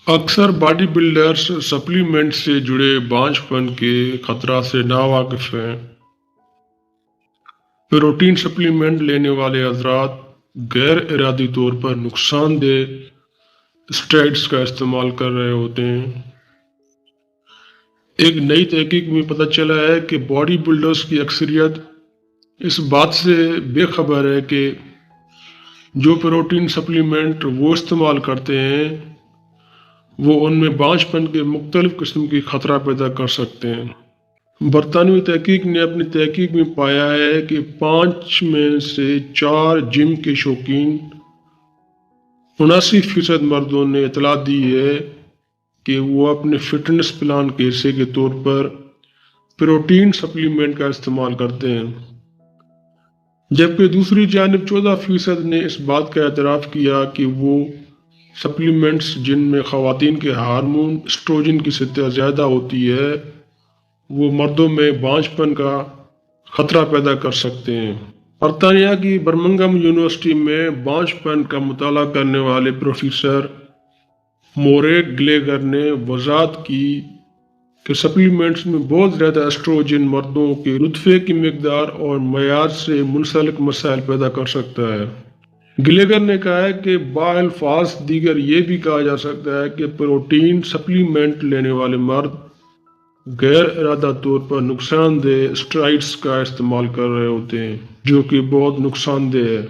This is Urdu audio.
اکثر باڈی بلڈرز سپلیمنٹ سے جڑے بانجھ پن کے خطرات سے ناواقف ہیں۔ پروٹین سپلیمنٹ لینے والے حضرات غیر ارادی طور پر نقصان دہ اسٹیرائڈز کا استعمال کر رہے ہوتے ہیں۔ ایک نئی تحقیق میں پتہ چلا ہے کہ باڈی بلڈرز کی اکثریت اس بات سے بے خبر ہے کہ جو پروٹین سپلیمنٹ وہ استعمال کرتے ہیں وہ ان میں بانجھ پن کے مختلف قسم کی خطرہ پیدا کر سکتے ہیں۔ برطانوی تحقیق نے اپنی تحقیق میں پایا ہے کہ 5 میں سے 4 جم کے شوقین 79% مردوں نے اطلاع دی ہے کہ وہ اپنے فٹنس پلان کے حصے کے طور پر پروٹین سپلیمنٹ کا استعمال کرتے ہیں، جبکہ دوسری جانب 14% نے اس بات کا اعتراف کیا کہ وہ سپلیمنٹس جن میں خواتین کے ہارمون ایسٹروجن کی سطح زیادہ ہوتی ہے وہ مردوں میں بانجھ پن کا خطرہ پیدا کر سکتے ہیں۔ برطانیہ کی برمنگھم یونیورسٹی میں بانجھ پن کا مطالعہ کرنے والے پروفیسر موریک گلیگر نے وضاحت کی کہ سپلیمنٹس میں بہت زیادہ ایسٹروجن مردوں کے نطفے کی مقدار اور معیار سے منسلک مسائل پیدا کر سکتا ہے۔ گلیگر نے کہا ہے کہ بالفاظ دیگر یہ بھی کہا جا سکتا ہے کہ پروٹین سپلیمنٹ لینے والے مرد غیر ارادہ طور پر نقصان دہ اسٹیرائڈز کا استعمال کر رہے ہوتے ہیں جو کہ بہت نقصان دہ ہے۔